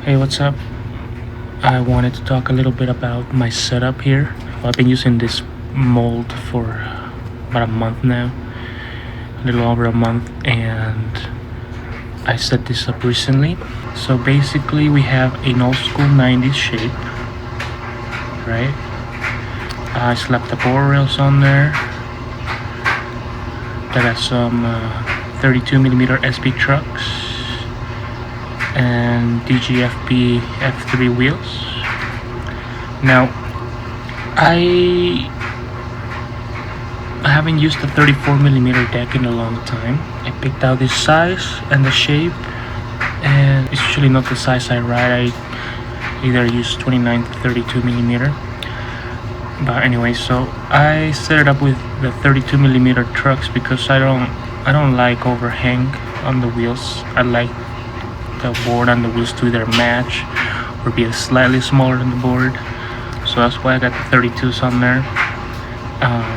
Hey, what's up? I wanted to talk a little bit about my setup here. I've been using this mold for about a month now, a little over a month, and I set this up recently. So basically, we have an old school 90s shape, right? I slapped the board rails on there. I got some 32mm SB trucks and dgfb F3 wheels. Now I haven't used a 34mm deck in a long time. I picked out this size and the shape, and it's usually not the size I ride. I either use 29 to 32mm. But anyway, so I set it up with the 32mm trucks because I don't like overhang on the wheels. I like the board and the wheels to either match or be slightly smaller than the board. So that's why I got the 32s on there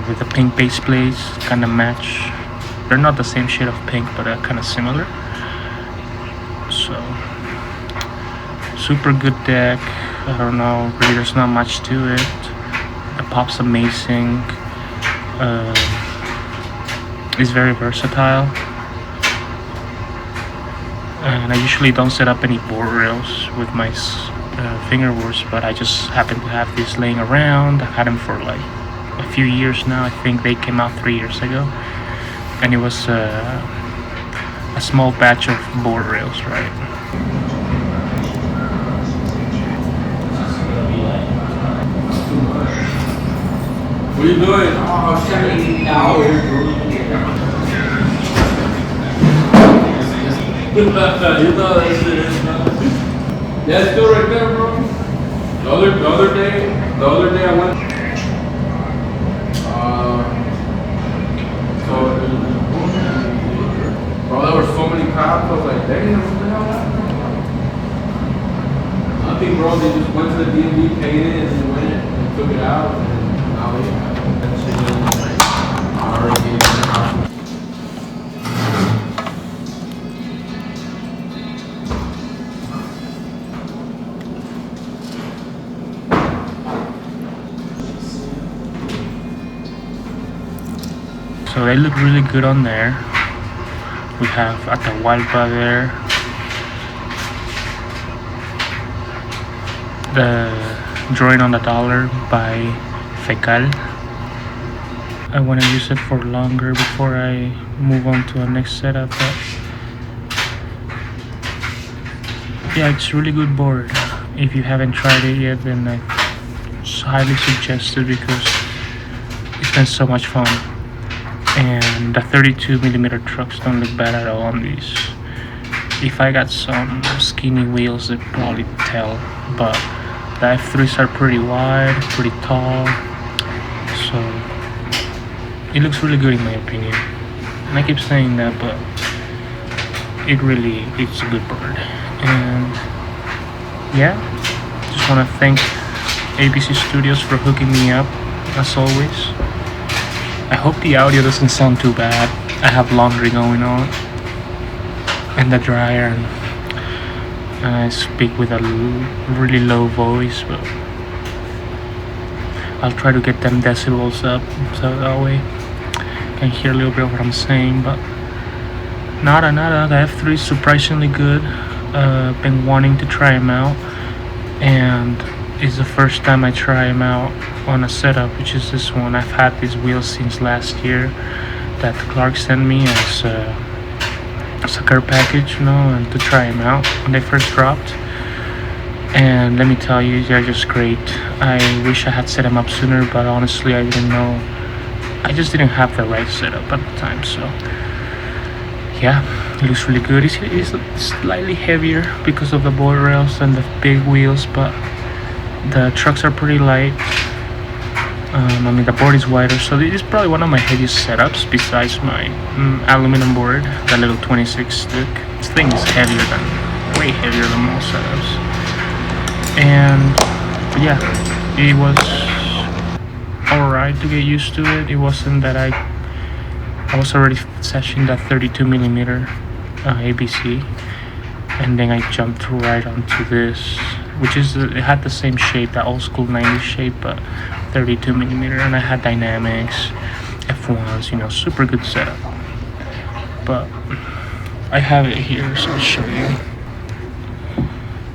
with the pink base plates, kind of match. They're not the same shade of pink, but they're kind of similar. So super good deck. I don't know, really there's not much to it. The pop's amazing. It's very versatile. And I usually don't set up any board rails with my fingerboards, but I just happen to have these laying around. I've had them for like a few years now. I think they came out 3 years ago, and it was a small batch of board rails, right? What are you doing? Oh, $70. You know that shit is not. Yeah, it's still right there, bro. The other day I went. Bro, there were so many cops. I was like, dang, what the hell happened? Nothing, bro. They just went to the DMV, paid it, and then went and took it out, and now they have that shit is like already in the house. So they look really good on there. We have Atahualpa there, the drawing on the dollar by Fecal. I want to use it for longer before I move on to the next setup, but yeah, it's a really good board. If you haven't tried it yet, then I highly suggest it because it's been so much fun. And the 32mm trucks don't look bad at all on these. If I got some skinny wheels, they'd probably tell, but the F3s are pretty wide, pretty tall, so it looks really good in my opinion. And I keep saying that, but it's a good board. And yeah, just want to thank ABC Studios for hooking me up as always. I hope the audio doesn't sound too bad. I have laundry going on and the dryer, and I speak with a really low voice, but I'll try to get them decibels up so that way I can hear a little bit of what I'm saying. But nada, the F3 is surprisingly good. Been wanting to try them out, and it's the first time I try them out on a setup, which is this one. I've had these wheels since last year that Clark sent me as a care package, and to try them out when they first dropped. And let me tell you, they're just great. I wish I had set them up sooner, but honestly I didn't know. I just didn't have the right setup at the time. So yeah, it looks really good. It's slightly heavier because of the board rails and the big wheels, but the trucks are pretty light. The board is wider, so this is probably one of my heaviest setups besides my aluminum board, that little 26 stick. This thing is way heavier than most setups. And yeah, it was alright to get used to it. It wasn't that I was already seshing that 32mm ABC, and then I jumped right onto this, which is, it had the same shape, that old school 90s shape, but 32 millimeter, and I had dynamics, F1s, you know, super good setup. But I have it here, so I'll show you.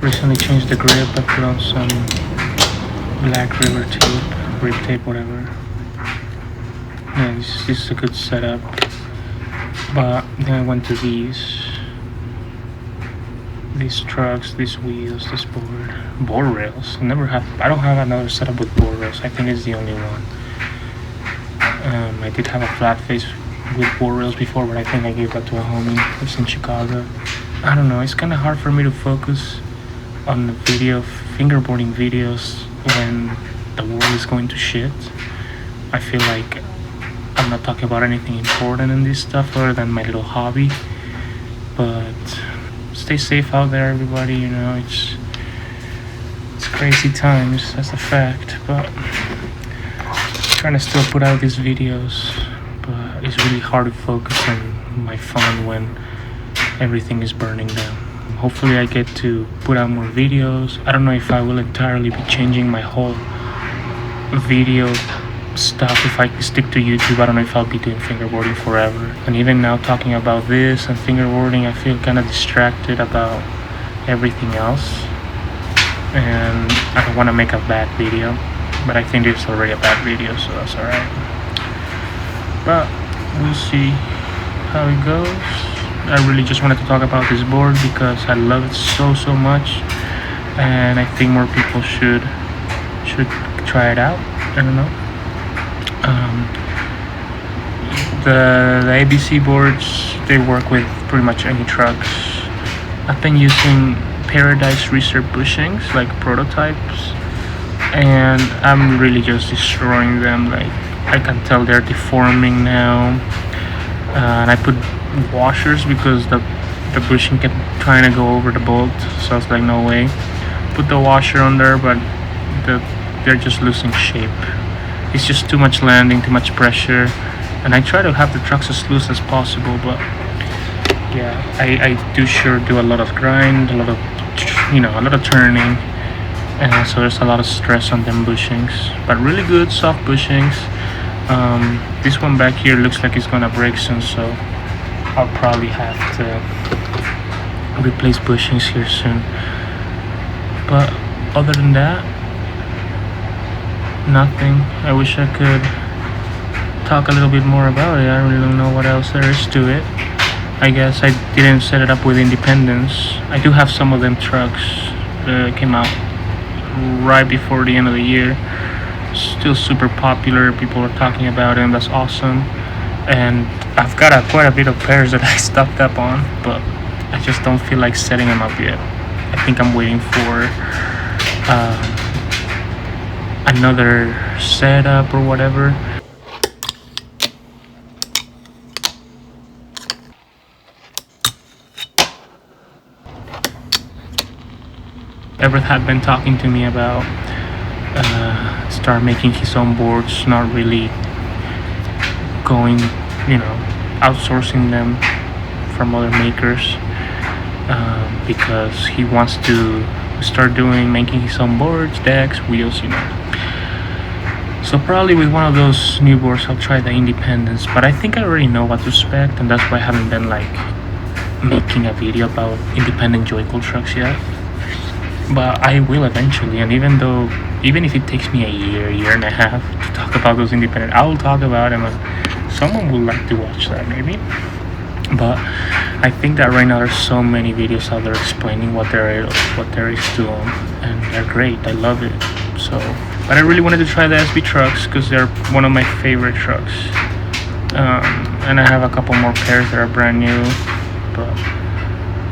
Recently changed the grip. I put on some black river tape, grip tape, whatever. Yeah, this is a good setup. But then I went to these trucks, these wheels, this board rails. I don't have another setup with board rails. I think it's the only one. I did have a flat face with board rails before, but I think I gave that to a homie that's in Chicago. I don't know, it's kind of hard for me to focus on the fingerboarding videos when the world is going to shit. I feel like I'm not talking about anything important in this stuff other than my little hobby. But stay safe out there, everybody. You know, it's crazy times, that's a fact. But trying to still put out these videos, but it's really hard to focus on my fun when everything is burning down. Hopefully I get to put out more videos. I don't know if I will entirely be changing my whole video stuff if I stick to YouTube. I don't know if I'll be doing fingerboarding forever. And even now, talking about this and fingerboarding, I feel kind of distracted about everything else, and I don't want to make a bad video, but I think it's already a bad video, so that's alright. But we'll see how it goes. I really just wanted to talk about this board because I love it so much, and I think more people should try it out. I don't know. The ABC boards, they work with pretty much any trucks. I've been using Paradise Reserve bushings, like prototypes, and I'm really just destroying them. Like, I can tell they're deforming now, and I put washers because the bushing kept trying to go over the bolt, so I was like, no way. Put the washer on there, but they're just losing shape. It's just too much landing, too much pressure, and I try to have the trucks as loose as possible, but yeah, I do a lot of grind, a lot of turning, and so there's a lot of stress on them bushings, but really good soft bushings. This one back here looks like it's gonna break soon, so I'll probably have to replace bushings here soon. But other than that, nothing. I wish I could talk a little bit more about it. I really don't know what else there is to it. I guess I didn't set it up with Independence. I do have some of them trucks that came out right before the end of the year. Still super popular. People are talking about them. That's awesome. And I've got quite a bit of pairs that I stocked up on, but I just don't feel like setting them up yet. I think I'm waiting for another setup or whatever. Everett had been talking to me about start making his own boards, not really going, outsourcing them from other makers, because he wants to start making his own boards, decks, wheels, So probably with one of those new boards I'll try the Independence, but I think I already know what to expect, and that's why I haven't been making a video about independent joyful trucks yet. But I will eventually, and even if it takes me a year and a half to talk about those independent, I will talk about them, and someone would like to watch that maybe. But I think that right now there's so many videos out there explaining what there is to them, and they're great. I love it. So, but I really wanted to try the SB trucks because they're one of my favorite trucks, and I have a couple more pairs that are brand new. But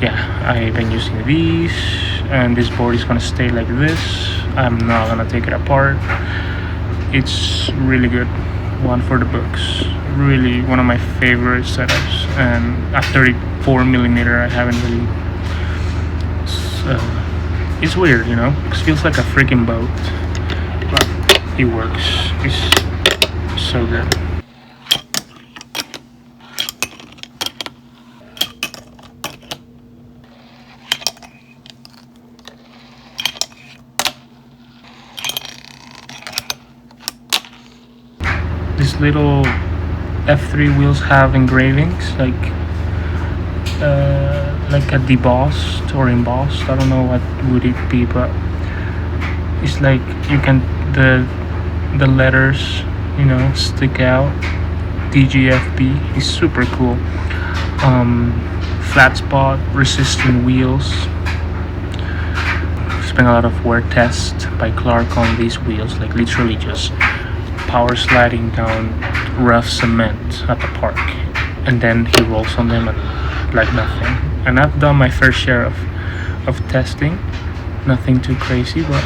yeah, I've been using these, and this board is gonna stay like this. I'm not gonna take it apart. It's really good, one for the books. Really one of my favorite setups, and a 34 millimeter I haven't really. It's weird, it feels like a freaking boat, but it works. It's so good. these little F3 wheels have engravings like a debossed or embossed. I don't know what would it be, but it's like you can the letters, stick out. dgfb is super cool. Flat spot resistant wheels. Spent a lot of wear test by Clark on these wheels, like literally just power sliding down rough cement at the park, and then he rolls on them and like nothing. And I've done my fair share of testing, nothing too crazy, but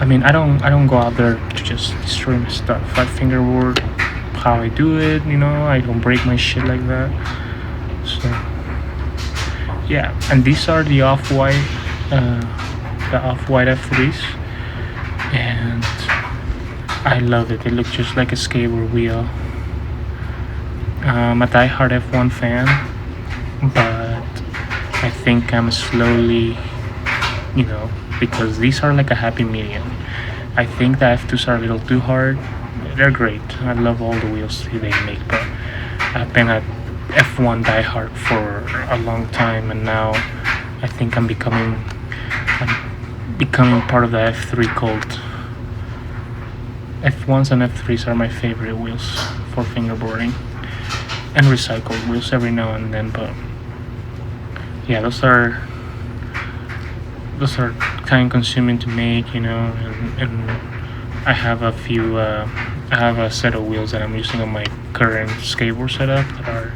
I mean I don't go out there to just destroy my stuff. I fingerboard how I do it, I don't break my shit like that. So yeah, and these are the off-white F3s, and I love it. They look just like a skateboard wheel. I'm a diehard F1 fan, but I think I'm slowly, because these are like a happy medium. I think the F2s are a little too hard. They're great. I love all the wheels they make, but I've been a F1 diehard for a long time, and now I think I'm becoming part of the F3 cult. F1s and F3s are my favorite wheels for fingerboarding, and recycled wheels every now and then, but yeah, those are time consuming to make, and I have a few I have a set of wheels that I'm using on my current skateboard setup that are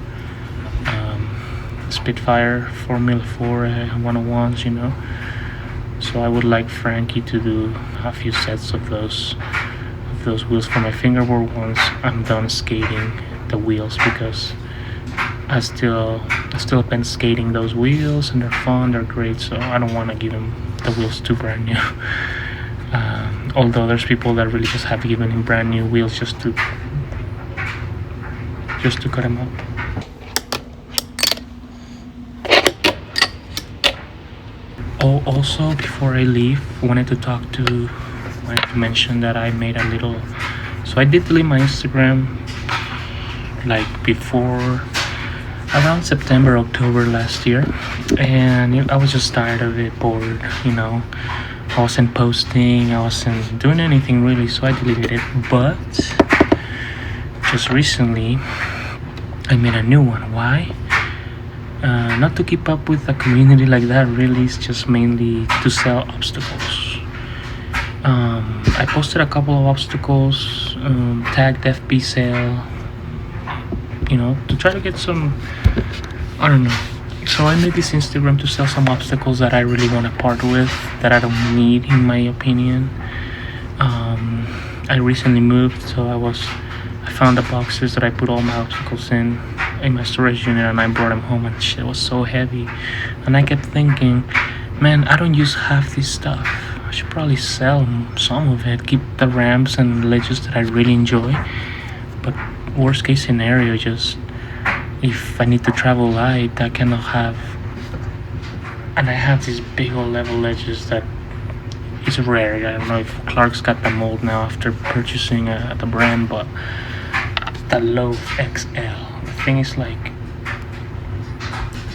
Spitfire Formula 4 101s, so I would like Frankie to do a few sets of those wheels for my fingerboard once I'm done skating the wheels, because I still been skating those wheels and they're fun, they're great, so I don't want to give them the wheels too brand new. Although there's people that really just have given him brand new wheels just to cut him up. Oh, also before I leave, wanted to mention that I made a little. So I did delete my Instagram like before around September, October last year, and I was just tired of it, bored. I wasn't posting, I wasn't doing anything really, so I deleted it. But just recently, I made a new one. Why? Not to keep up with a community like that, really. It's just mainly to sell obstacles. I posted a couple of obstacles, tagged FB sale, to try to get some, I don't know. So I made this Instagram to sell some obstacles that I really want to part with, that I don't need, in my opinion. I recently moved, so I found the boxes that I put all my obstacles in my storage unit, and I brought them home, and shit was so heavy. And I kept thinking, man, I don't use half this stuff. I should probably sell some of it, keep the ramps and ledges that I really enjoy. But worst case scenario, just if I need to travel light, I cannot have. And I have these big old level ledges that is rare. I don't know if Clark's got the mold now after purchasing the brand, but the Loaf XL. The thing is like,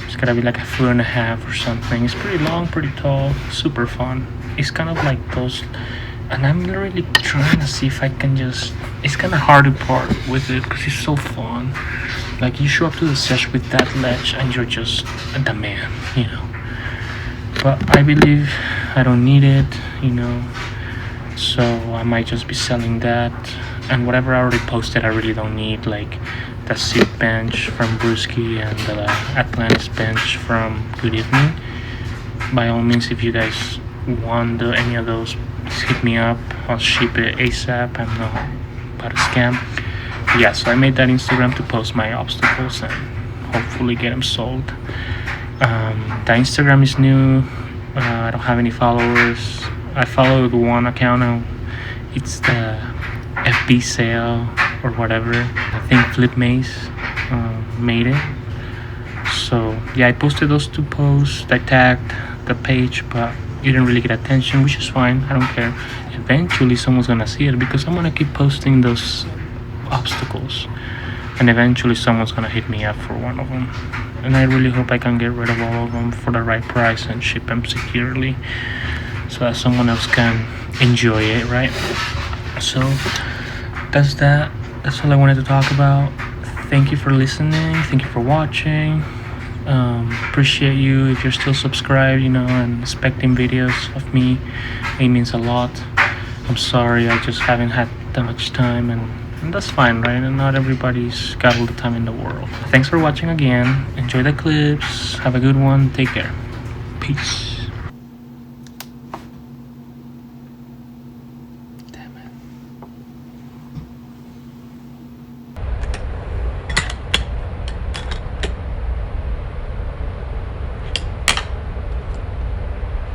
it's gotta be like 1.5 feet or something. It's pretty long, pretty tall, super fun. It's kind of like those, and I'm really trying to see if I can just. It's kind of hard to part with it because it's so fun. Like, you show up to the sesh with that ledge and you're just the man, But I believe I don't need it, So I might just be selling that. And whatever I already posted, I really don't need, like the seat bench from Brewski and the Atlantis bench from Good Evening. By all means, if you guys want any of those, just hit me up. I'll ship it ASAP. I'm not about to scam. Yeah, so I made that Instagram to post my obstacles and hopefully get them sold. The Instagram is new. I don't have any followers. I followed one account now. It's the FB sale or whatever. I think Flip Maze made it. So yeah, I posted those 2 posts. I tagged the page, but it didn't really get attention, which is fine. I don't care. Eventually someone's gonna see it because I'm gonna keep posting those obstacles, and eventually someone's gonna hit me up for one of them, and I really hope I can get rid of all of them for the right price and ship them securely so that someone else can enjoy it, right? So that's all I wanted to talk about. Thank you for listening, thank you for watching. Appreciate you if you're still subscribed, and expecting videos of me. It means a lot. I'm sorry, I just haven't had that much time, and that's fine, right? And not everybody's got all the time in the world. Thanks for watching again. Enjoy the clips. Have a good one. Take care. Peace.